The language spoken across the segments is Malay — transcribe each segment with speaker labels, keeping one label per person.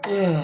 Speaker 1: Ya,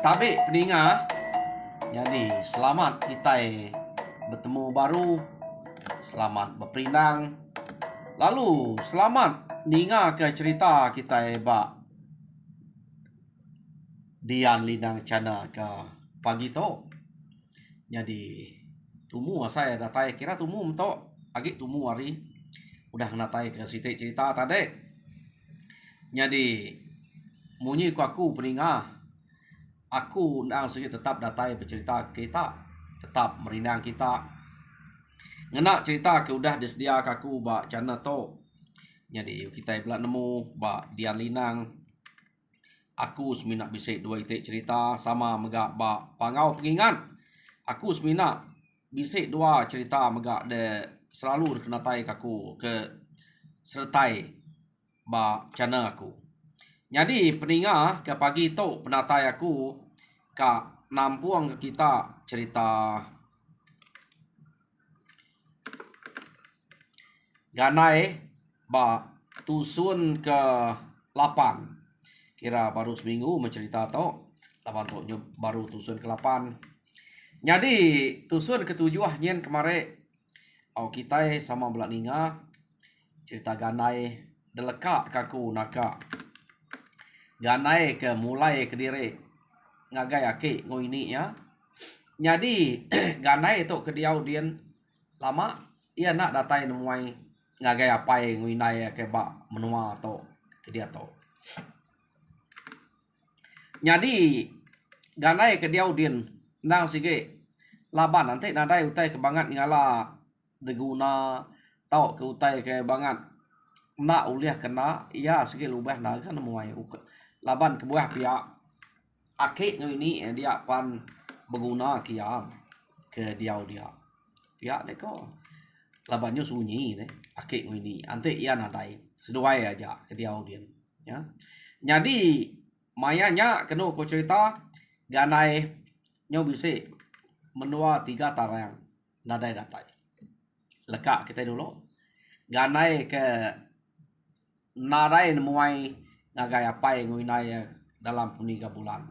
Speaker 1: tabe peninga. Jadi selamat kita bertemu baru. Selamat berperindang. Lalu selamat ninga ke cerita kita bak Dian Linang Cana ke pagi tu. Jadi tumu saya datai kira tumu mentok agi tumu hari udah natai ke situ cerita tadi. Jadi munyi ku aku peninga. Aku nang segi tetap datai bercerita kita, tetap merindang kita. Ngena cerita ke udah disediak aku bak cana to. Jadi kita pula nemu bak Dian Linang. Aku semina bisik dua itik cerita sama megak bak pangau pengingat. Aku semina bisik dua cerita megak de selalu kenatai aku ke sertai bak cana aku. Jadi peninga ke pagi tu penatai aku kak nampuang ke kita cerita ganai ba tusun ke 8. Kira baru seminggu mencerita tu 8 tu baru tusun ke 8. Jadi tusun ke 7 nyen kemarin kita sama belak ninga cerita ganai deleka kaku naka ganai ke mulai ke diri ngagai ake ngoini ya. Jadi ganai tu ke diau dian lama ia nak datai nemuai ngagai apai ngoinai ke bak menua tu ke dia tu. Jadi ganai ke diau dian nang sige laban nanti nadai utai ke bangat ngala deguna tau ke utai ke bangat nak uliah kena ia sige lubah na kan nemuai laban ke buah pihak ake ngoini dia pan berguna kiam ke diau dia pihak deko labannya sunyi deh ake ngoini ante ia nadai seduai aja ke diau dia ya. Jadi mayanya kena ko cerita ganai nyo bise menua 3 tarang nadai datai lekak kita dulu ganai ke nadai nemuai ngagai apai ngoinai dalam 3 bulan.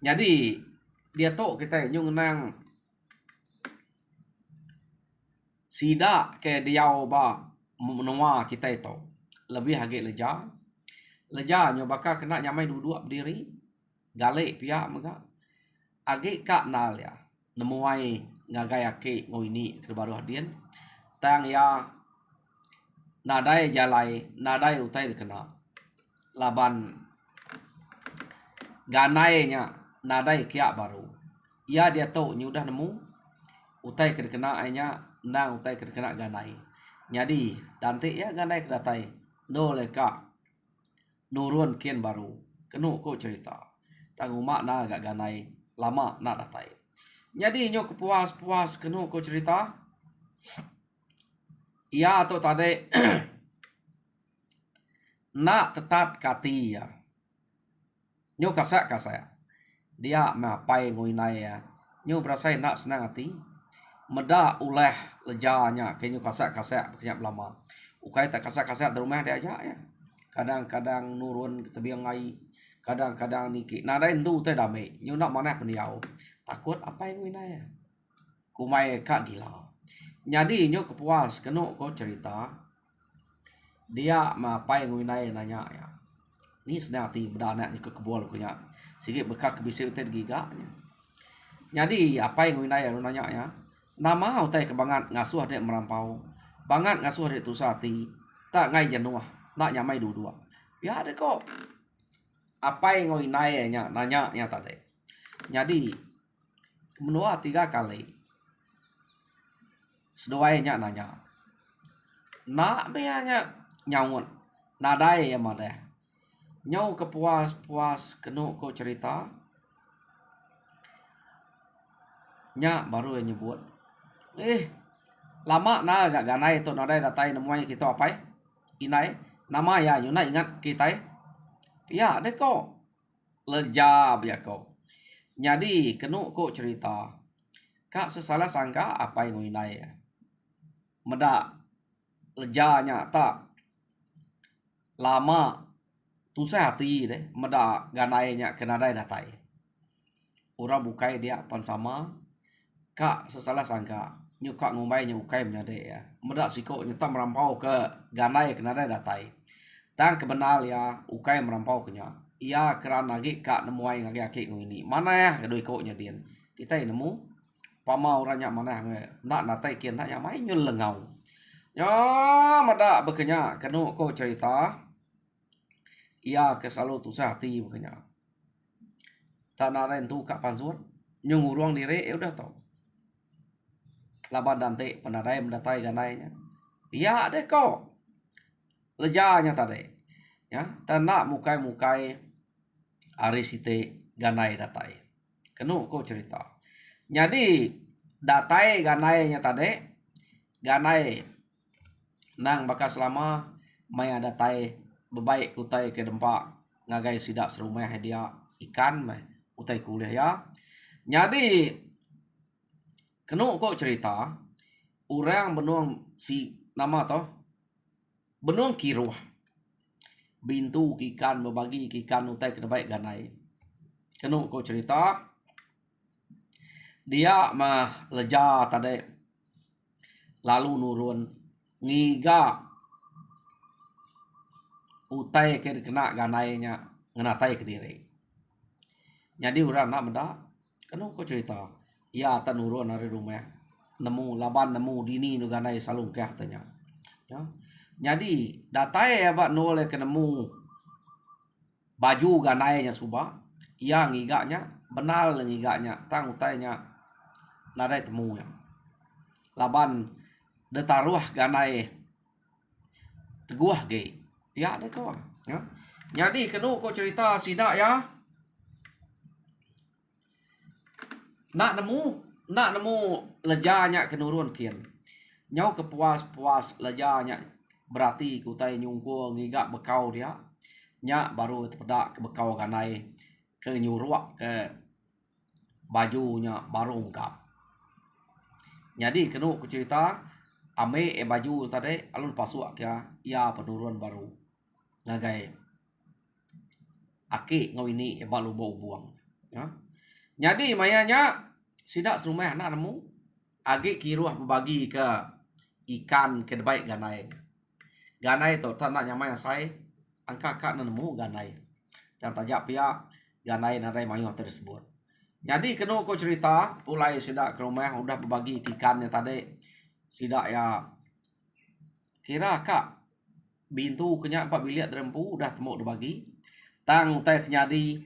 Speaker 1: Jadi dia tu kita nyung nang sida ke diau ba menua kita itu lebih agak leja nyo bakal kena nyamai duduk berdiri galek pihak mega agak kak nal ya nemuai ngagai ake ngoini ke baru hadian tang ya nadai jalai nadai utai kena laban ganai nya nadai kia baru ia dia tahu ni udah nemu utai kena nya nang utai kena ganai. Jadi dante ya ganai kedatai no leka nurun kian baru kenu ko cerita tangu mak na agak ganai lama nak datai. Jadi nyo kepuas kenu ko cerita ia atau tadi nak tetap kati ya nyo kasak dia mapai ngoinai ya nyo berasa nak senang hati meda uleh lejanya kenyo kasak kenyak lama ukai tak kasak di rumah dia aja ya kadang-kadang nurun ke tebiang ngai kadang-kadang niki nada endu teh dame nyo nak mana peniau takut apa yang ngoinai ya kumai kak gila. Jadi nyo kepuas keno ko cerita dia mapai ngoinai nanya ya ni senang hati beda anak ke kebol punya sikit bekak kebisi utai giganya. Jadi apa yang winai lu nanya ya? Nama utai kebangat ngasuh dek merampau. Bangat ngasuh dek tu sati. Tak ngai jenuh. Nak nyamai dua-dua. Ya dek kok. Apa yang winai nya nanya nya tadi. Jadi menua 3 kali. Seduanya nanya. Nak bianya nyaun. Nadai ya made. Nyau kepuas-puas kenu ko cerita. Nya baru yang nyebut. Lama na gak ganai tu nadai datai namanya kita apa? Inai nama ya yuna ingat kita. Ya dek kok. Leja biar kau. Jadi kenu ko cerita. Kak sesalah sangka apa yang inai ya. Meda lejanya tak lama tu saya hati deh meda ganainya kena dai datai orang bukai dia pan sama kak sesalah sangka nyuka ngumbai nyukai menyade ya meda siko nyeta merampau ke ganai kena dai datai tang kebenal ya ukai merampau kenya ia kerana lagi kak nemuai ngagi aki ini mana ya kedoi ko nyadien kita nemu pama orangnya mana nak natai kian nak yang main nyul lengau ya mada bekenya kenu ko cerita ia kesalalu tu hati bekenya tanah rentu kak panzuan nyung uruang dire ya udah tau laban dante penadai mendatai ganainya iya deh kok lejanya tadi ya tanah mukai arisite ganai datai kenu ko cerita jadi datai ganainya tadi ganai nang bakas lama maya datai bebaik kutai ke dempak ngagai sidak serumah dia ikan mah utai kuliah ya. Jadi kenu kok cerita orang benuang si nama toh benuang kiruah bintu ikan berbagi ikan utai ke baik ganai. Kenu kok cerita dia mah leja tadi lalu nurun ngiga utai ke kena ganainya ngenatai ke diri. Jadi orang nak benda kanu ko cerita. Ya tanurun dari rumah nemu laban nemu dini nu ganai salung kah tanya. Ya. Jadi datai ya bak nole ke nemu baju ganainya suba ia ngiganya benal ngiganya tang utainya nadai temu ya. Laban detaruah ganai teguah ge. Ya deh kau. Ya. Jadi kenu ko cerita sidak ya. Nak nemu lejanya kenurun kian. Nyau kepuas-puas lejanya berarti kutai nyungkul ngigak bekau dia. Nya baru terpedak ke bekau ganai ke nyuruak ke bajunya baru ungkap. Jadi kenu ku cerita ame baju tadi alun pasuak ya ia penurun baru ngagai aki ngawini balu bau buang ya. Jadi mayanya sidak serumah anak nemu agi kiruah berbagi ke ikan ke baik ganai. Ganai tu tanah nyamai sai angka kak nemu ganai. Dan tajak pihak ganai nadai mayu tersebut. Jadi kenu ko cerita pulai sidak ke rumah udah berbagi ikannya tadi sidak ya kira kak bintu kenya 4 biliat rempu udah temu berbagi tang teh nyadi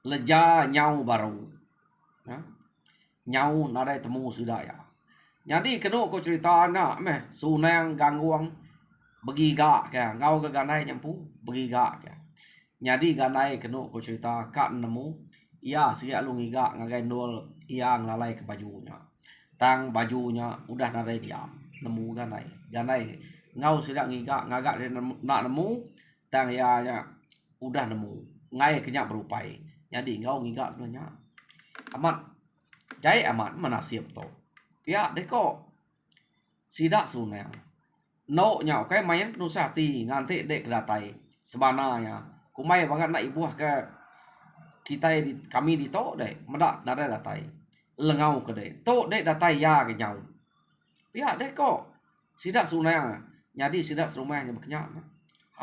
Speaker 1: leja nyau baru ya. Nyau nadai temu sudah ya. Jadi kenu ko cerita nak meh sunang gangguang begiga ke ngau ke ganai nyampu begiga ke. Jadi ganai kenu ko cerita kak nemu ia sia lu ngiga ngagai nol ia ngalai ke bajunya. Tang bajunya udah nadai diam nemu ganai. Ganai ngau sidak ngiga ngagak dia nak nemu tang ya udah nemu ngai kenyak berupai. Jadi ngau ngiga sebenarnya amat jai amat manasib to. Ya deh kok sidak sunang. No nyau kai main nusati nganti dek datai sebananya. Kumai banget nak ibuah ke kita di kami di to deh medak nada datai. Lengau ke deh. To dek datai ya ke nyau. Ya deh kok sidak sunang. Jadi sidak serumahnya berkenyak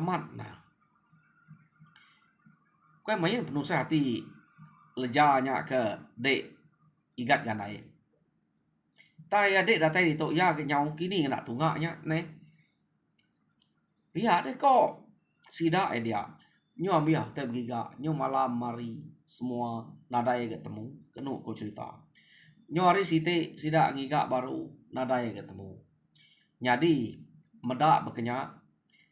Speaker 1: amat nah. Kai main penuh hati lejanya ke dek igat ganai. Tai adik datai di tok ya ke nyau kini nak tungaknya ne. Pihak deh kok sida dia. Nyo ambil te giga, nyo malam mari semua nadai ketemu. Kenu ko cerita. Nyo hari siti sida ngiga baru nadai ketemu. Jadi medak berkenyak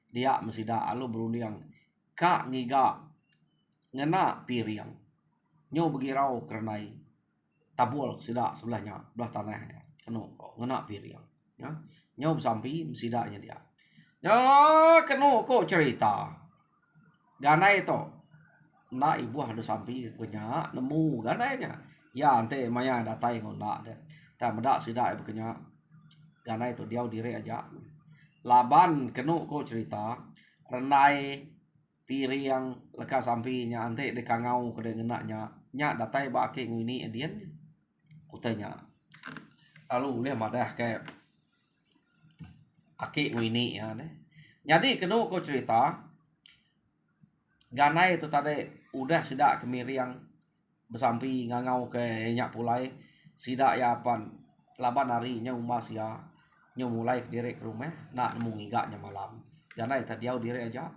Speaker 1: dia mesida alu berunding kak ngiga ngena piriang. Nyo begirau kerenai tabul sida sebelahnya, belah tanahnya. Kenu ngena piriang. Ya. Nyo sampai mesidanya dia. Ya, kenu ko cerita. Ganai to. Na ibu ada sampai kenya nemu ganainya. Ya ante maya datai ngona de. Ta medak sida bekenya. Ganai to dia dire aja. Laban kenu ko cerita. Renai piri yang leka sampinya ante de kangau kede ngenaknya. Nya datai ba ke ngini edian. Kutanya. Lalu le madah ke aki ngini ya deh. Jadi kenu ko cerita ganai itu tadi udah sida kemiriang bersampi ngangau ke nyak pulai sida ya pan laban hari nya umas ya nya mulai direk ke rumah nak nemu ngigaknya malam ganai tadi dia direk aja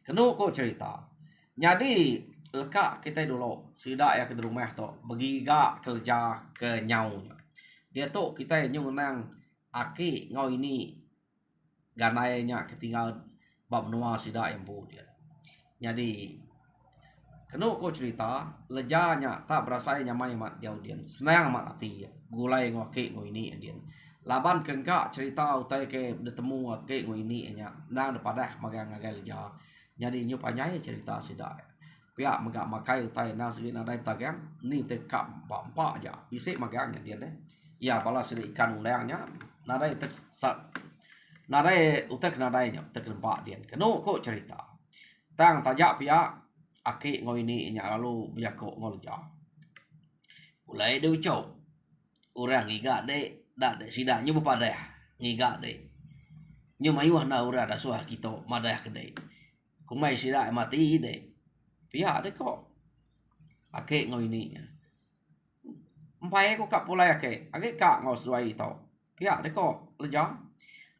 Speaker 1: kenu ko cerita jadi leka kita dulu sida ya ke rumah to begiga kerja ke nyaunya dia tuh kita nyu nang aki ngau ini ganainya ketinggal bab nuah sida yang bu dia. Jadi kenu ko cerita lejanya tak berasa nyamai mat dia udien senang mat hati gulai ngoke ngo ini udien laban kengka cerita utai ke detemu ngoke ngo ini nya nang depadah magang ngagai leja jadi nyu panyai cerita sida pihak megak makai utai nang segi nadai tagang ni tekap bampa aja bisik magangnya dia deh ya pala sedi ikan undangnya nadai tek nadai utek nadainya tek lempak dia kenu ko cerita tang tajak pihak aki ngo ini nya lalu biako ngolja mulai de ucau urang ngiga de dak de sida nyu bepadah ngiga de nyu mayuh na ura da suah kita madah kedai kumai sida mati de pihak de kok aki ngo ini empai ko kak pulai aki kak ngo suai to pihak de kok leja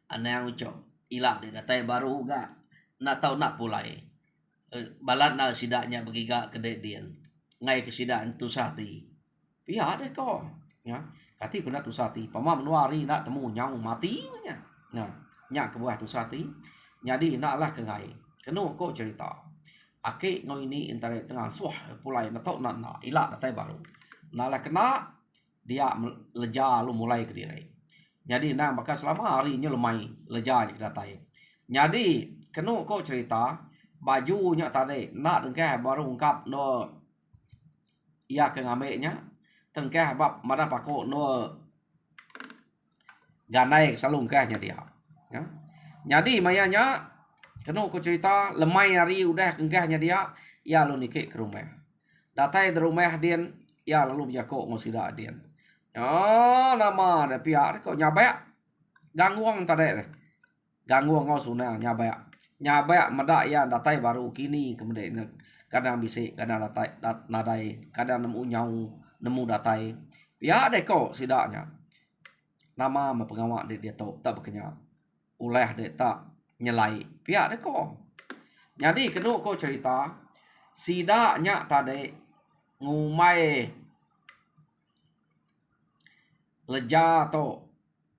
Speaker 1: anang ucau ila de datai baru ga nak tau nak pulai balat na sidanya begiga kedai dian ngai ke sidaan tu sati pihak de ko ya kati kuna tu sati pama menuari nak temu nyau mati nya nah nya ke buah tu sati jadi naklah ke ngai kenu ko cerita ake ngo ini intare tengah suah pulai na tau nak ila datai baru nalah kena dia leja lu mulai ke diri jadi nah maka selama harinya lemai leja ke datai jadi kenu ko cerita bajunya tadi nak dengkeh baru ungkap no ia ke ngameknya tengkeh bab mana pako no ganai selalu kehnya dia ya jadi mayanya kenu ko cerita lemai hari udah kengkehnya dia ya lu nikik ke rumah datai di rumah dia ya lalu bijako ngosida dia oh nama ada pihak kok nyabek gangguang tadi gangguang ngau sunah nyabek medak ya datai baru kini kemudian kadang bisik kadang datai nadai kadang nemu nyau nemu datai ya deh kok sidaknya nama pengawak dia tahu tak berkenyak uleh dia tak nyelai pihak deh kok jadi kenu kok cerita sidaknya tadi ngumai leja to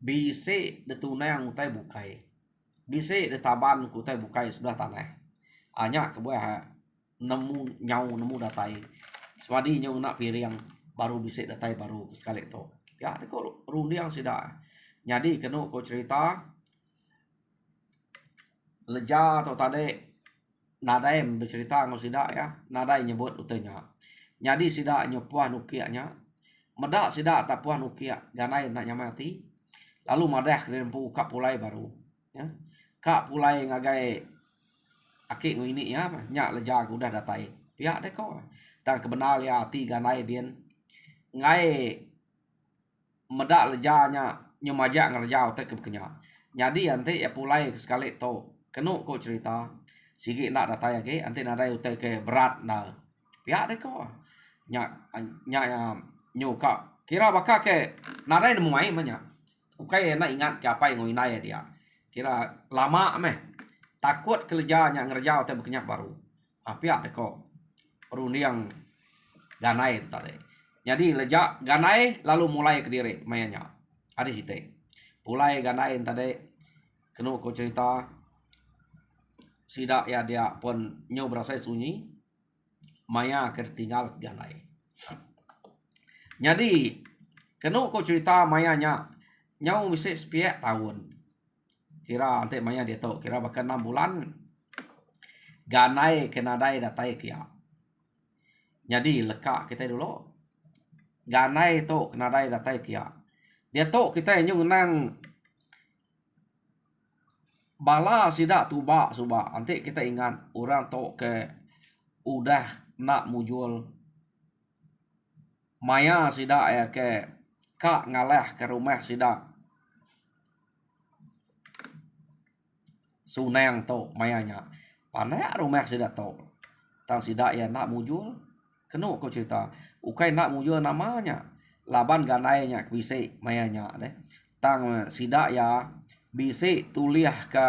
Speaker 1: bisik detuna yang utai bukai bisik detaban ku utai bukai sebelah tanah hanya kebuah nemu nyau nemu datai semadi nyau nak piring baru bisik datai baru sekali to ya de ko rundiang sida jadi kenu ko cerita leja to tade nadai bercerita ngo sida ya nadai nyebut utenya jadi sida nyopuah nukianya medak sida tak puah nukia ganai nak nyamati lalu madah kerempu kap pulai baru ya kak pulai ngagai aki ngo ini ya nyak leja udah datai pihak de ko dan kebenar ya ti ganai dien ngai medak lejanya nyemaja ngerjau te kenya jadi ante ya pulai sekali to kenu ko cerita sigi nak datai age ante nadai utai ke berat na pihak de ko nya nya nyoka kira baka ke nadai nemu mai banyak ukai na ingat ke apa yang ngai dia kira lama meh takut kerjanya ngerjau teh bekenyak baru pihak deko runiang ganai tadi jadi leja ganai lalu mulai ke diri mayanya ada site mulai ganai tadi kenu ko cerita sidak ya dia pun nyo berasa sunyi maya ketinggal ganai jadi kenu ko cerita mayanya nyau misi 10 tahun kira ante maya dia tahu kira bahkan 6 bulan ganai kenadai datai kia jadi lekak kita dulu ganai to kenadai datai kia dia to kita nyung nang bala sidak tuba suba ante kita ingat orang to ke udah nak mujul maya sidak ya ke kak ngalah ke rumah sidak sunang to mayanya panai rumah sidak to tang sidak ya nak mujul kenu ko cerita ukai nak mujul namanya laban ganainya bise mayanya deh tang sidak ya bise tuliah ke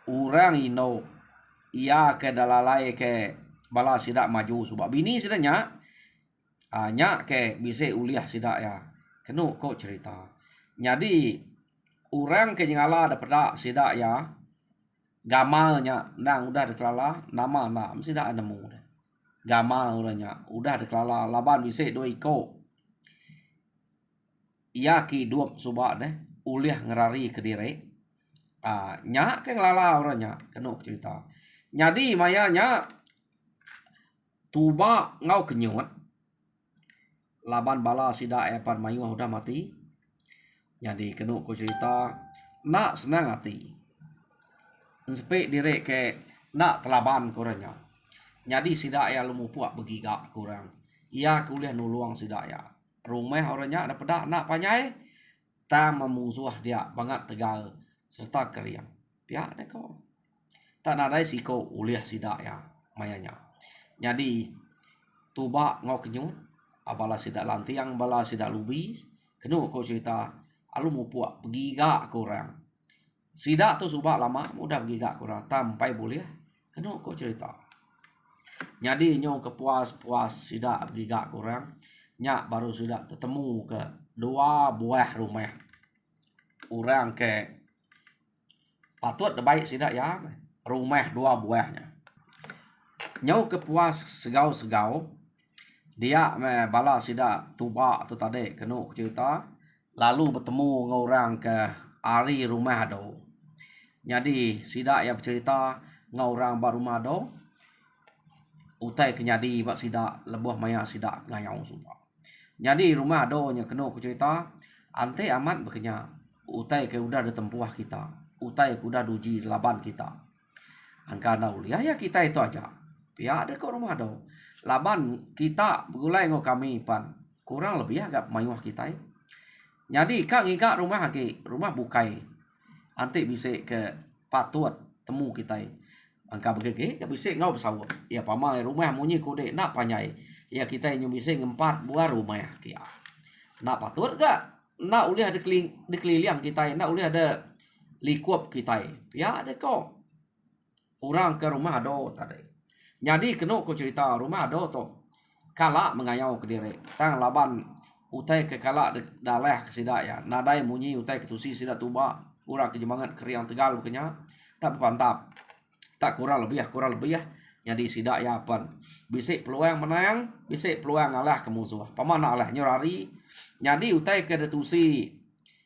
Speaker 1: orang ino ia ke dalalai ke bala sidak maju subak bini sidanya nya ke bise uliah sidak ya kenu ko cerita jadi orang ke jengala ada pedak sidak ya gamalnya nang udah deklala nama nak mesti dak nemu gamal uranya udah deklala laban bise doi ko ia ki duap subak deh uliah ngerari ke diri nya ke ngelala orangnya kenu cerita jadi mayanya tuba ngau kenyut laban bala sidak epan mayu udah mati jadi kenu ko cerita nak senang hati sepe diri ke nak telaban koranya jadi sidak ya lumu puak begigak kurang ia kuliah nuluang sidak ya rumah orangnya ada pedak nak panyai tam memusuh dia banget tegal serta keriang pihak deko tak ada siko uliah sidak ya mayanya jadi tuba ngau kenyut abala sidak lantiang bala sidak lubi kenu ko cerita alu mu puak begigak kurang sidak tu subak lama mudah begigak kurang sampai boleh kenu ko cerita jadi nyong kepuas-puas sidak begigak kurang nyak baru sudah ketemu ke 2 buah rumah orang ke patut baik sidak ya rumah 2 buahnya nyau kepuas segau-segau dia bala sidak tuba tu tadi kenu cerita lalu bertemu dengan orang ke ari rumah ado jadi sidak ya bercerita dengan orang bar rumah ado utai kenyadi bak sidak lebuh maya sidak ngayau sumpah jadi rumah ado nya kenu cerita ante amat bekenya utai ke udah ditempuah kita utai ke udah duji laban kita angka uliah ya kita itu aja pihak ada ke rumah ado laban kita begulai ngo kami pan kurang lebih agak mayuah kita jadi kak ngika rumah lagi rumah bukai ante bisa ke patut temu kita angka begege ke bisa ngau bersawut ya pamai rumah munyi kode nak panyai ya kita yang bisa ngempat buah rumah ya kia nak patut gak nak ulih ada dikeliling kita nak ulih ada likuap kita ya ada kok orang ke rumah ado tadi jadi kenu ko cerita rumah ado to kala mengayau ke diri tang laban utai ke kala dalah ke sidak ya nadai munyi utai ke tusi sidak tuba urang ke jemangat keriang tegal bekenya tak pantap tak kurang lebih ya jadi sidak ya pan bisik peluang menang bisik peluang ngalah ke musuh pamana alah nyorari jadi utai ke tusi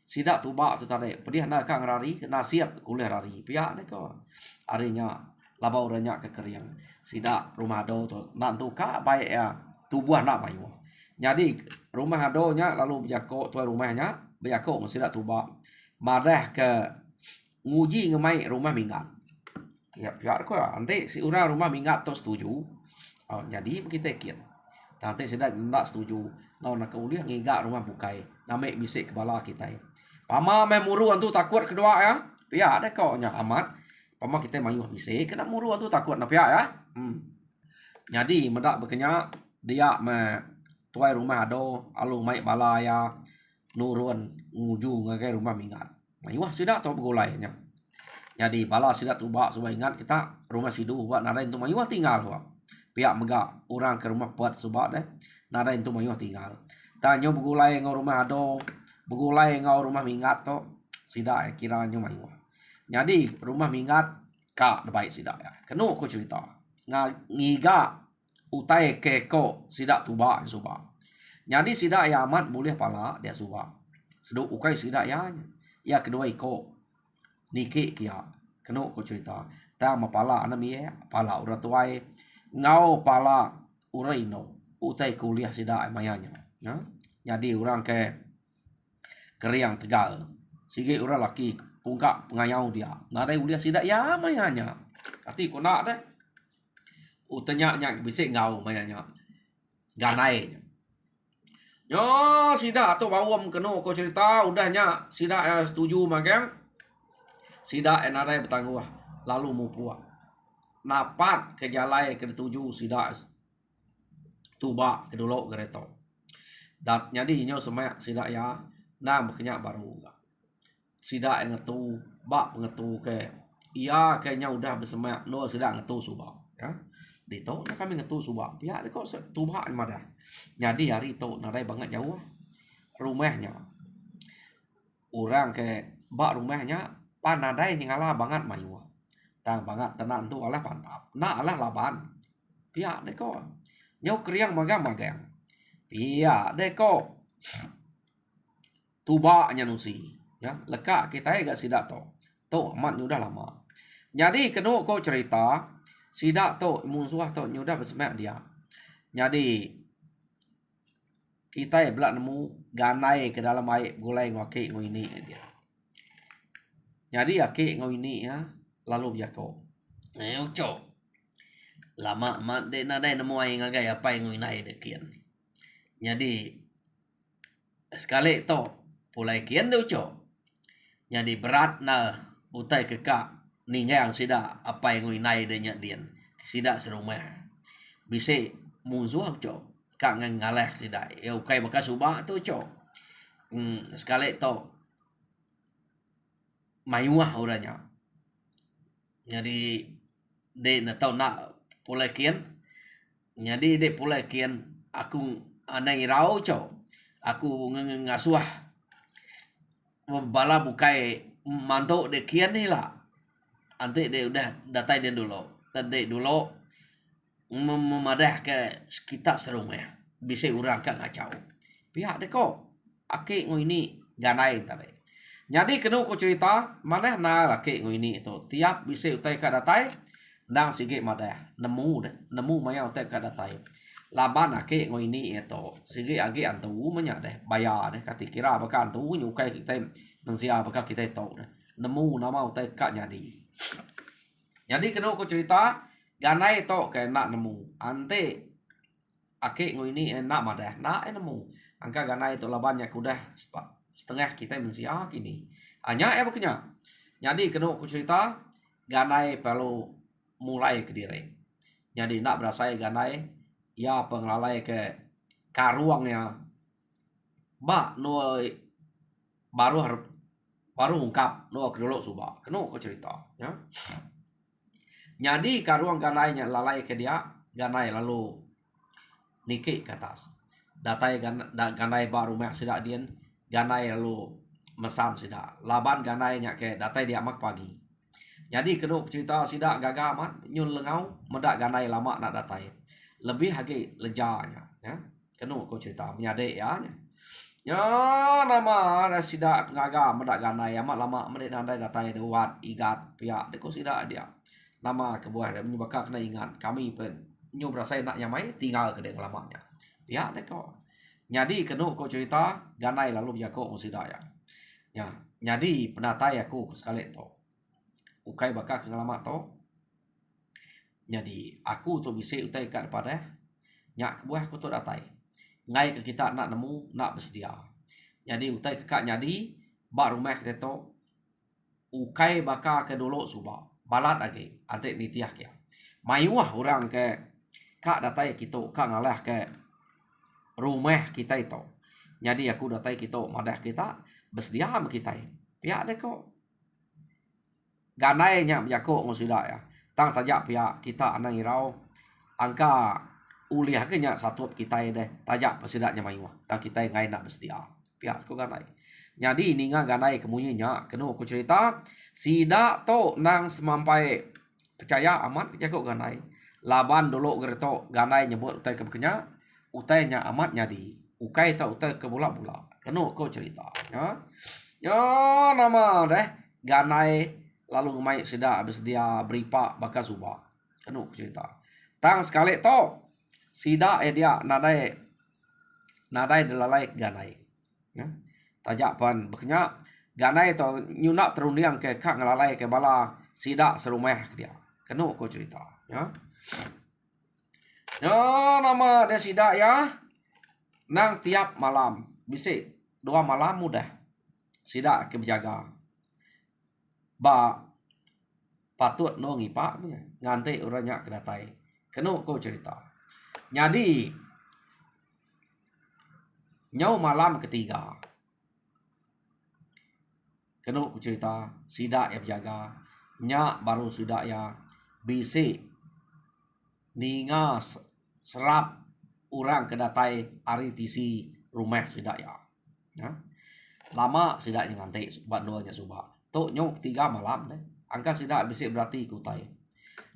Speaker 1: sidak tuba tu tadi pedih nak kang rari kena siap kuliah rari pihak neko arinya laba uranya ke keriang sidak rumah ado tu nak tuka baik ya tubuh nak payu jadi rumah ado nya lalu berjako tuan rumahnya berjako sidak tuba marah ke nguji ngemai rumah minggat ya pihak ko ante si urang rumah minggat tu setuju jadi kita kian tante sidak ndak setuju nau nak kuliah ngiga rumah bukai name bisik kepala kita pama memuru antu takut kedua ya pihak ada kau nya amat pama kita mayu bisik kena muru antu takut na pihak ya jadi medak bekenya dia tuai rumah ado alu mai balaya nurun nguju ngagai rumah mingat. Mayuah sida to begulainya. Jadi bala sida tu ba suba ingat kita rumah sidu ba nadain tu mayuah tinggal wa. Pihak mega orang ke rumah buat suba deh. Nadain tu mayuah tinggal. Tanyo begulai ngau rumah ado, begulai ngau rumah mingat to sida kiranya mayuah. Jadi rumah mingat ka baik sida ya. Kenu ko cerita. Ngiga utai keko sida tuba suba. Jadi sida ya amat boleh pala dia suba. Seduk ukai sida ya. Ya kedua iko niki kia. Kenu ko cerita. Ta mapala anami ya pala ura tuai ngau pala ura ino utai kuliah sida mayanya. Ya. Jadi orang ke keriang Tegal. Sige orang laki pungkak pengayau dia. Nadai uliah sida ya mayanya. Ati ko nak deh. Utanya nya bisik ngau mayanya. Ganai. Yo sida atau bawam kenu ko cerita udahnya sida setuju magang. Sida nadai bertangguh lalu mupua. Napat ke jalai ke tuju sida tuba ke dulu gereto. Dat jadi nyo semak sida ya nam kenyak baru. Sida ngetu bak ngetu ke iya kayaknya udah bersemak no sida ngetu suba ya. Dito na kami ngetu suba. Pihak dia kok tuba madah. Jadi hari itu nadai banget jauh rumahnya. Orang ke bak rumahnya panadai nyala banget mayu. Tang banget tenan tu alah pantap. Na alah laban. Pihak dia kok nyau kriang magang. Pihak dia kok tuba nya nusi. Ya, lekak kita gak sidak to. To amat udah lama. Jadi kenu kok cerita sidak to musuh to nyudah bersemak dia. Jadi kita belak nemu ganai ke dalam air gulai ngaki ini dia. Jadi aki ini ya lalu biako. Uco. Lama mat de nadai nemu air ngagai apa yang ini dekian. Jadi sekali to pulai kian de uco. Jadi berat na utai kekak ningang sida apa yang ini de nyak dian. Sida serumah. Bisi musuh uco. Kak ngalah sida. Ya ukai bekas ubah tu uco. Sekali to mayuah orangnya. Jadi de na tau nak pulai kian. Jadi de pulai kian aku anai rau co. Aku ngasuah bala bukai mantuk de kian ni lah. Nanti de udah datai dia dulu. Tadi dulu memadah ke sekitar serumah. Bisa orang kan ngacau. Pihak de kok aki ini ganai tadi. Jadi kena ko cerita mana na laki ini itu tiap bisa utai ka datai nang sige madah nemu maya utai ka datai. Laban ake ini itu sige agi antu manya deh bayar deh kati kira baka antu nyukai kita mensia baka kita tahu deh. Nemu nama utai ka jadi. Jadi kena ko cerita ganai to ke nak nemu. Ante ake ini nak madah nak nemu. Angka ganai itu labannya kudah setengah kita mensia kini. Hanya bekenya. Jadi kena aku cerita ganai perlu mulai ke diri. Jadi nak berasai ganai ya pengelalai ke karuangnya. Ba no baru ungkap no kedolok suba. Kena aku cerita ya. Jadi karuang ganainya lalai ke dia ganai lalu niki ke atas. Datai ganai baru mak sidak dian ganai lalu mesan sida laban ganai nya ke datai dia mak pagi. Jadi kena cerita sida gaga amat nyul lengau medak ganai lama nak datai. Lebih lagi lejanya ya. Kena ko cerita menyade ya. Ya nama ada sida pengaga medak ganai amat lama menit andai datai dewat igat pihak deko sida dia. Nama kebuah dan menyebabkan kena ingat kami pen nyu berasai nak nyamai tinggal ke dengan lamanya. Pihak deko. Jadi kena ko cerita ganai lalu biako musida ya. Ya, jadi penatai aku sekali to. Ukai bakal ngalamat to. Jadi aku tu bisa utai kat pada nyak buah aku tu datai. Ngai ke kita nak nemu nak bersedia. Jadi utai ke kak nyadi bak rumah kita to. Ukai bakal ke dulu suba. Balat lagi. Antik nitiah kia. Mayuah orang ke kak datai kita kak ngalah ke rumah kita itu. Jadi aku datai kita madah kita bersedia sama kita. Pihak deh kok. Ganainya berjako ngusida ya. Tang tajak pihak kita anang irau angka uliah ke nya satu kita deh tajak persidaknya mayu. Tang kita ngai nak bersedia. Pihak ko ganai. Jadi ini nga ganai kemunyinya kena aku cerita sidak to nang semampai percaya amat jago ganai. Laban dulu gerto ganai nyebut utai kebekenya utainya amat nyadi. Ukai tak utai ke bola-bola. Kena ko cerita ya. Ya nama deh ganai lalu ngemai sida habis dia beripa bakal subak. Kena ko cerita. Tang sekali to sida dia nadai delalai ganai. Ya. Tajak pan bekenya ganai to nyuna terundiang ke kak ngelalai ke bala sida serumah dia. Kena ko cerita ya. Ya nama dia sida ya. Nang tiap malam bisik 2 malam mudah sida ke berjaga. Ba patut no ngipak punya ngante orangnya kedatai. Kena ko cerita. Jadi nyau malam ketiga. Kena ku cerita sida ya berjaga. Nya baru sida ya bisik ninga serap orang kedatai ari tisi rumah sida ya. Ya. Lama sida ngantai buat doanya subak. Tok nyau ketiga malam deh. Angka sida bisik berarti kutai.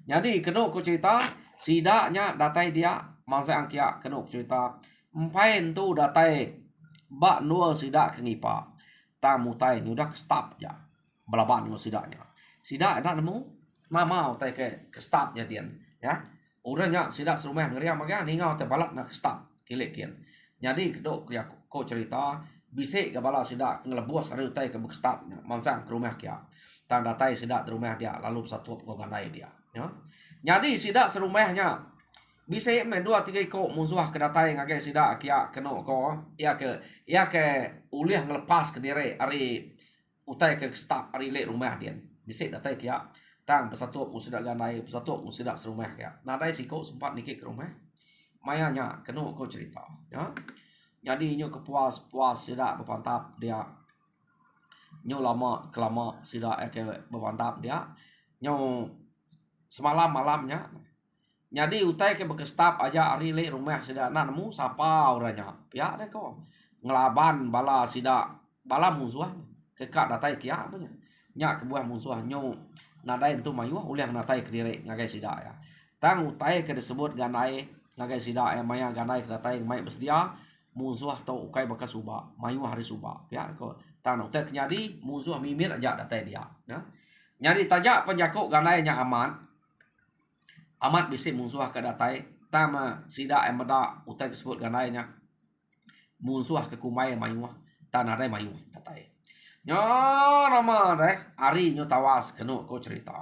Speaker 1: Jadi kena ku cerita sidaknya datai dia mangsa angkia kena ku cerita empain tu datai bak nua sidak kengipa. Tamutai ni udah stop ya. Belaban dengan sidaknya. Sidak ada nemu mama utai ke stopnya dia ya. Orangnya sidak serumah ngeriam maga ni ngau te balak nak stop kilek kian. Jadi kedok ya ko cerita bisik ke bala sidak ngelebuas ari utai ke stopnya mansang ke rumah kia. Tang datai sidak di rumah dia lalu satu penganai dia ya. Jadi sidak serumahnya bisa men 2-3 ko musuh ke datai ngagai sidak kia kena ko ya ke uliah ngelepas ke dire ari utai ke stop ari le rumah dia. Bisa datai kia tang pesatu musidak ganai pesatu musidak serumah kia. Nadai siko sempat nikik ke rumah. Mayanya kena ko cerita ya. Jadi nyo kepuas sidak berpantap dia. Nyo lama kelama sidak ke berpantap dia. Nyo semalam malamnya. Jadi utai ke bekestap aja ari le rumah sida nemu sapa orangnya. Pihak deh kok. Ngelaban bala sida bala musuh ke kak datai kia punya. Nya ke buah musuh nyo nadai tu mayu uliang natai ke dire ngagai sida ya. Tang utai ke disebut ganai ngagai sida ya maya ganai ke datai mai bersedia musuh tau ukai bakal suba mayu hari suba. Pihak kok. Tang utai nyadi musuh mimir aja datai dia ya. Nyadi tajak penjakuk ganai nya aman. Amat bisik musuh ke datai tama sida emeda utai disebut ganainya musuh ke kumai mayu tanah dai mayu datai nyo nama deh ari nyo tawas kena ko cerita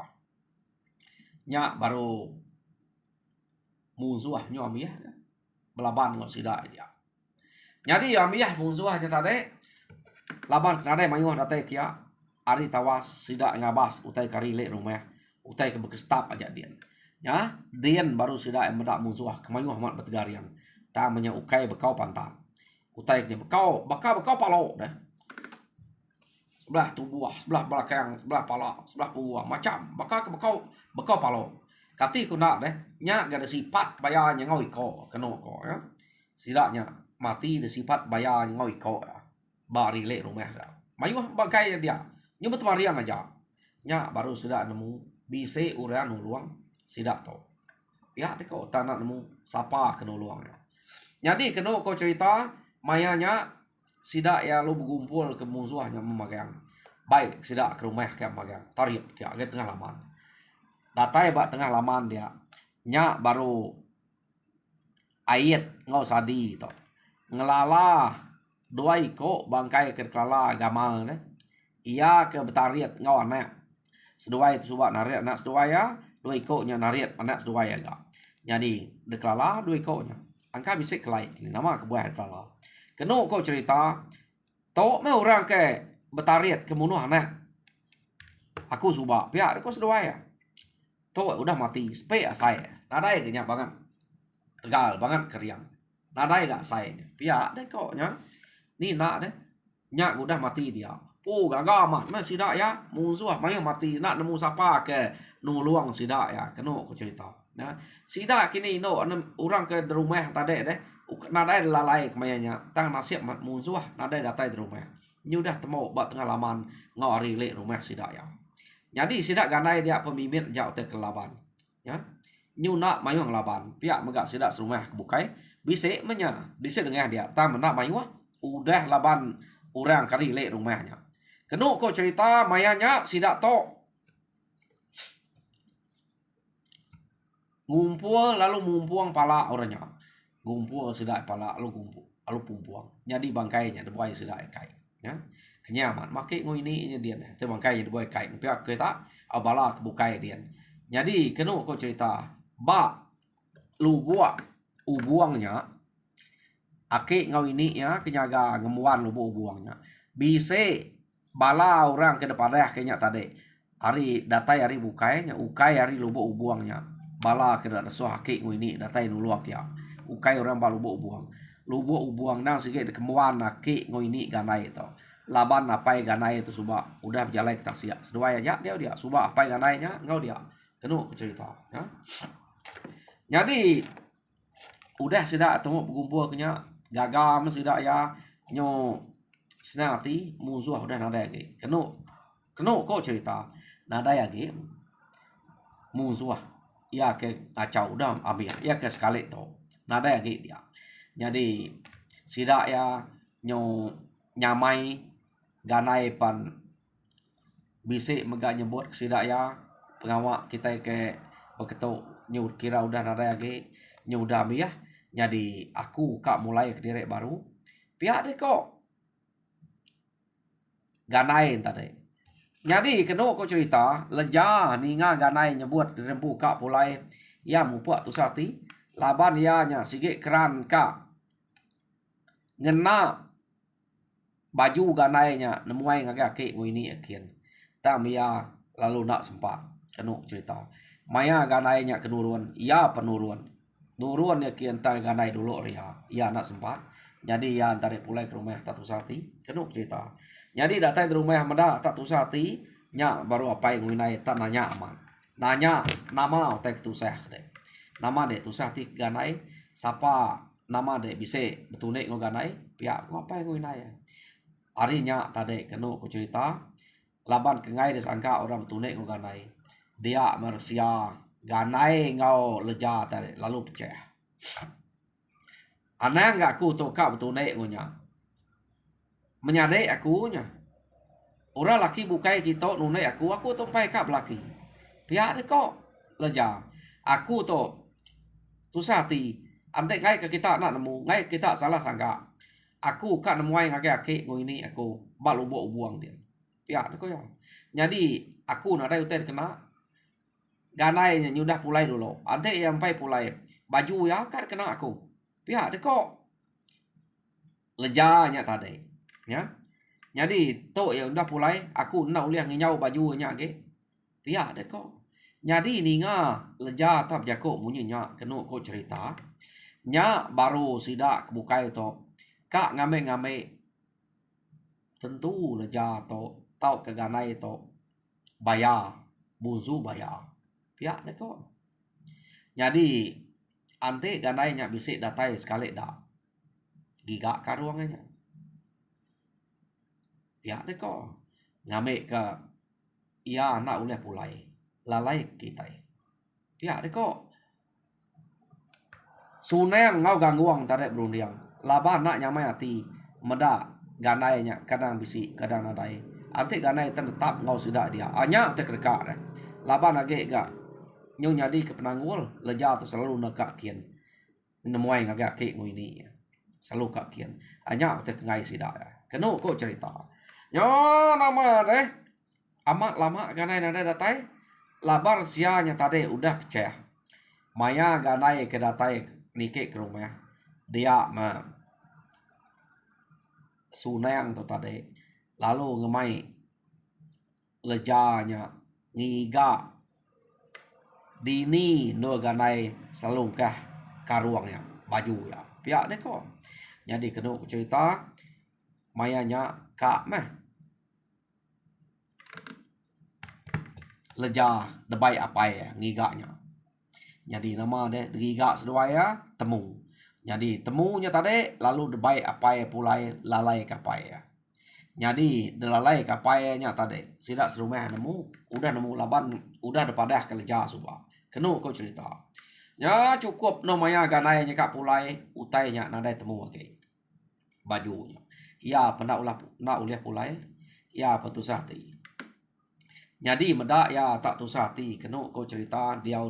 Speaker 1: nya baru musuh nyo amiah belaban ngo sida dia jadi amiah musuhnya tadi laban kena mayu datai kia ari tawas sida ngabas utai karile rumah utai ke bekestap aja dia. Ya, dian baru sudah medak musuh kemayu amat bertegarian. Tamanya ukai bekau pantat. Utai ke bekau palo dah. Sebelah tubuh, sebelah belakang, sebelah pala, sebelah punggung macam ke bekau palo. Kati ku nak deh, nya gada sifat bayarnya ngau iko kena ko ya. Sidaknya mati de sifat bayarnya ngau iko ya. Bari le rumah dah. Mayu bangkai dia. Nyu betul marian aja. Nya baru sudah nemu bise uran nuluang sidak to. Ya deko tanah nemu sapa kena luangnya. Jadi kena ko cerita mayanya sidak ya lu bergumpul ke musuhnya memagang. Baik sidak ke rumah ke magang. Tarif ke tengah laman. Datai bak tengah laman dia. Nya baru ayat ngau sadi to. Ngelala 2 iko bangkai ke kelala gamal ne. Ia ke betariat ngau anak. Seduai itu subak nariat anak seduaya. 2 ikutnya nariat anak seduaya agak. Jadi deklala 2 ikutnya. Angka bisa kelai. Ini nama kebuah deklala. Kena kau cerita. Tok me orang ke betariat ke munuh anak. Aku subak. Pihak aku seduaya. Tok udah mati. Spek saya. Nadai kenyak banget. tegal banget keriang. Nadai gak sayanya. Pihak deh kok nya. Ni nak deh. Nyak udah mati dia. Gagal mat masih dak ya. Musuh main mati nak nemu siapa ke nuluang sidak ya. Kena aku cerita. Ya. Sidak kini no orang ke rumah tadi deh. Nadai lalai kemayanya. Tang nasib mat musuh nadai datai di rumah. Ini udah temu buat pengalaman ngari lek rumah sidak ya. Jadi sidak ganai dia pemimpin jauh te kelaban. Ya. Nyu nak mayung laban. Pihak megak sidak serumah kebukai. Bisa menya. Bisa dengan dia. Tam nak mayung udah laban orang kari lek rumahnya. Kenu kok cerita mayanya sidak to ngumpul lalu mumpuang pala orangnya. Ngumpul sidak pala lalu ngumpul lalu pumpuang. Jadi bangkainya debuai sidak kai. Ya. Kenyaman maki ini dia te bangkai debuai kai. Pihak kita abala kebukai dia. Jadi kenu kok cerita ba lu gua ubuangnya ake ini ya kenyaga ngemuan lu ubuangnya. Bisa bala orang ke depan kayaknya tadi hari datai hari bukainya ukai hari lubo ubuangnya bala ke ada so haki ini datai nuluak ya ukai orang balu lubo ubuang nang sige kemuan haki ini ganai itu laban apai ganai itu suba udah berjalan kita sia sedua aja dia suba apai ganainya ngau dia kenu cerita ya. Jadi udah sudah temu berkumpul kenya gagal sudah ya nyo senati musuh udah nada lagi kenu kok cerita nada lagi musuh ya ke kacau udah ambil ya ke sekali to nada lagi dia jadi sidak ya nyo nyamai ganai pan bisi mega nyebut sidak ya pengawak kita ke begitu nyu kira udah nada lagi nyu udah ambil ya jadi aku kak mulai ke direk baru pihak deh kok ganai tadi. Jadi kena kau cerita leja ninga ganai nyebut rempu kak pulai ya mupuak tu sati laban ya nya sige keran kak ngena baju ganainya nemuai ngagak ke ini akian tam ya lalu nak sempat kena cerita maya ganainya kenuruan ya penuruan nuruan ya kian tai ganai dulu ya nak sempat jadi ya antara pulai ke rumah tatu sati kena cerita. Jadi datang di rumah meda tak tu sati nya baru apa yang winai tak nanya aman. Nanya nama otek tu sah deh. Nama deh tu sati ganai siapa nama deh bisa betunek ngoganai pihak apa yang winai. Harinya tadi kenu ku cerita laban kengai disangka orang betunek ngoganai. Dia mersia ganai ngau leja tadi lalu pecah. Anang enggak ku toka betunek ngonya. Menyadai aku nya orang laki bukai kita nunai aku tumpai kak belaki pihak deh kok leja aku tu sati ante ngai ke kita nak nemu ngai kita salah sangka aku kak nemuai ngake ake ini aku balu buang dia pihak deh kok ya jadi aku nak ada uten kena ganai nyudah pulai dulu ante yang pai pulai baju ya kan kena aku pihak deh kok lejanya tadi ya jadi to ya udah pulai aku nak uliah nginyau baju nya ke pihak deh kok jadi ni nga leja tap jako munyi nya kenu ko cerita nya baru sidak bukai to kak ngame tentu leja to tau ke ganai to bayar buzu bayar pihak deh kok jadi ante ganai nya bisik datai sekali dak gigak karuangnya ya deh kok ngame ke ia anak oleh pulai lalai kita ya deh kok suneng ngau gangguang tarik berundiang laba nak nyamai hati meda ganainya kadang bisi kadang nadai ante ganai tetap ngau sudah dia hanya terkerka deh laba nage gak nyu nyadi ke penanggul leja tu selalu nakak kian nemuai ngagak ke ini selalu kak kian hanya terkengai sidak kenu kok cerita yo nama deh amat lama ganai nada datai labar sianya tadi udah pecah maya ganai ke datai nike ke rumah dia sunang tu tadi lalu ngemai lejanya ngiga dini no ganai selalu kah karuangnya baju ya pihak deh kok. Jadi kena aku cerita mayanya kak meh leja debai apa ya ngigaknya. Jadi nama deh ngigak sedaya temu. Jadi temunya tadi lalu debai apa ya pulai lalai kapai ya. Jadi delalai kapainya tadi sidak serumah nemu udah nemu laban udah depadah ke leja suba. Kena kau cerita. Ya cukup namanya ganainya kak pulai utainya nadai temu lagi bajunya. Ya pernah ulah nak uliah pulai ya petusati. Jadi medak ya tak tusati kena kau cerita dia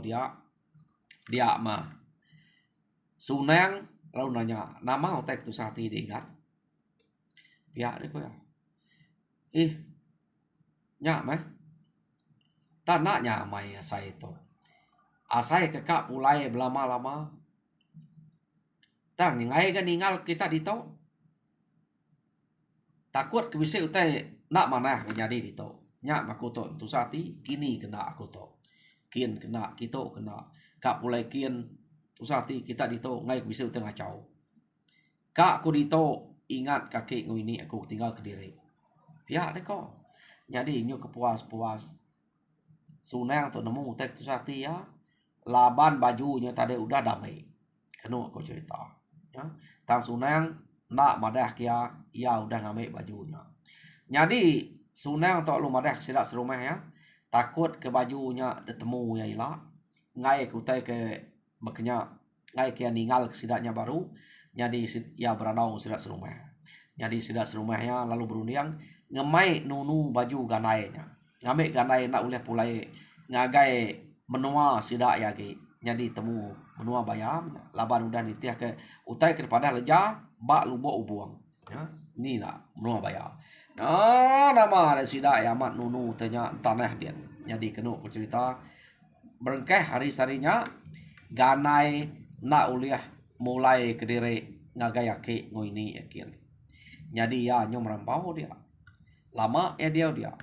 Speaker 1: mah sunang lalu nanya nama otak tusati dia kan. Pihak dia kau ya. Nyak mah tak nak nyamai saya itu. Asai kekak pulai belama-lama. Tang ngai kan ningal kita dito. Takut kebisa utai nak mana menjadi dito. Nyak makuto tu sati kini kena aku to. Kian kena kita kena. Kak pulai kian tu sati kita dito ngai kebisa utai ngacau. Kak aku dito ingat kaki ini aku tinggal ke diri. Ya deh kok. Jadi nyu kepuas-puas. Sunang tu nemu tek tu sati ya. Laban bajunya tadi udah damai. Kena aku cerita. Ya. Tang sunang nak madah kia ya udah ngambil bajunya. Jadi sunang tok lu madah sidak serumah ya. Takut ke bajunya ditemu ya ilah. Ngai kutai ke bekenya ngai kia ninggal sidaknya baru. Jadi ya beranau sidak serumah. Jadi sidak serumahnya lalu berunding ngemai nunu baju ganainya. Ngambil ganai nak uleh pulai ngagai menua sidak ya ke. Jadi temu menua bayam laban udah nitiah ke utai kepada leja bak lubuk ubuang ya ni lah menua bayam. Nama ada sidak ya mat nunu tanya tanah dia. Jadi kena aku cerita berengkeh hari-harinya ganai nak uliah mulai ke diri ngagai yake ngoini yakin. Jadi ya nyo merampau dia. Lama ya dia.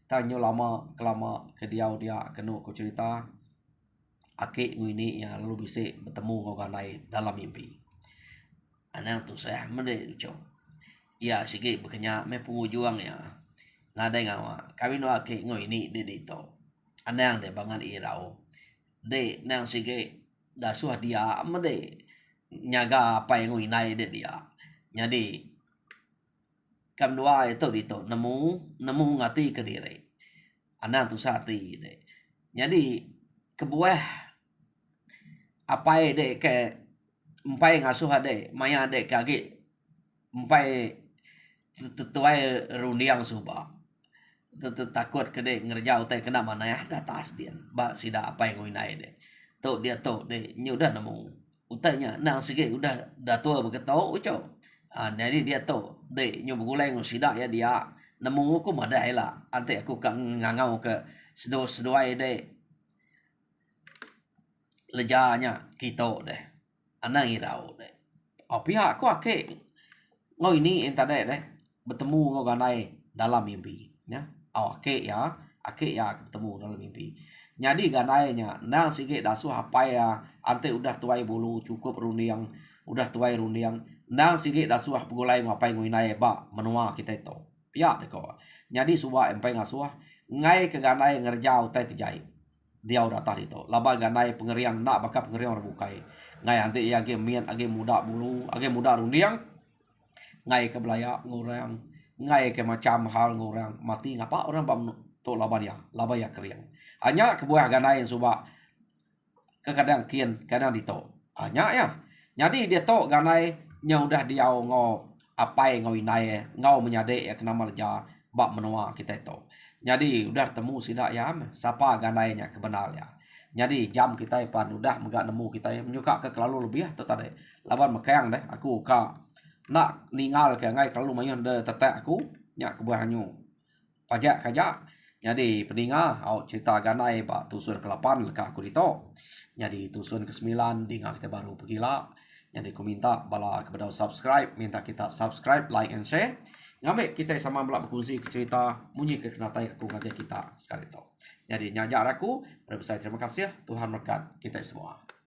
Speaker 1: Tanyo lama kelama ke dia kena aku cerita ake ini ya lalu bisa bertemu ngoganai dalam mimpi. Anak tu saya mende lucu. Ya sikit berkenya me pengujuang ya. Ngadai ngawa. Kami no ake ini de dito. Anang de bangan irau. De nang sikit dasuh dia mende nyaga apa yang inai de dia. Jadi kam dua itu dito nemu ngati ke diri. Anang tu sati de. Jadi kebuah apa de ke empai ngasuh ade maya ade kaki empai tuai runiang suba takut kede ngerjau teh kena mana ya atas dia ba sida apa yang winai de to dia to de nyudah nemu utanya nang sige udah tua begitu uco jadi dia to de nyu begulai sida ya dia nemu aku ada lah ante aku kang ngangau ke sedo-sedoai de lejanya kita deh anang irau deh pihak aku ake ngau ini internet deh bertemu ngau ganai dalam mimpi ya ake ya bertemu dalam mimpi jadi ganainya nang sikit dasuh apa ya ante udah tuai bulu cukup rundiang udah tuai rundiang nang sikit dasuh pegulai ngapai nguinai ba menua kita itu pihak deh kau jadi suwa empai ngasuh ngai ke ganai ngerjau tai kejai dia udah tadi tu laba ganai pengerian nak bakal pengerian berbukai ngai anti ya game mian age muda bulu age muda rundiang ngai ke belaya ngurang ngai ke macam hal ngurang mati ngapa orang bam tu laba ya keriang hanya kebuah ganai suba kadang kian kadang di tu hanya ya jadi dia tu ganai nya udah dia ngo apai ngau inai ngau menyade ya kena malja bak menua kita itu. Jadi udah temu sidak ya siapa ganainya kebenar ya. Jadi jam kita pan udah megak nemu kita yang menyuka ke kelalu lebih tu tadi. Laban mekang deh aku ka nak ningal ke ngai kelalu mayun de tetek aku nya kebuahannya. Pajak kajak. Jadi peningah au cerita ganai ba tusun ke-8 leka aku dito. Jadi tusun ke-9 dengar kita baru pergila. Jadi aku minta bala kepada subscribe, minta kita subscribe, like and share. Ngambil kita sama belak berkongsi cerita munyi kekenatai aku ngajak kita sekali tu. Jadi nyajak aku, pada besar terima kasih. Tuhan berkat kita semua.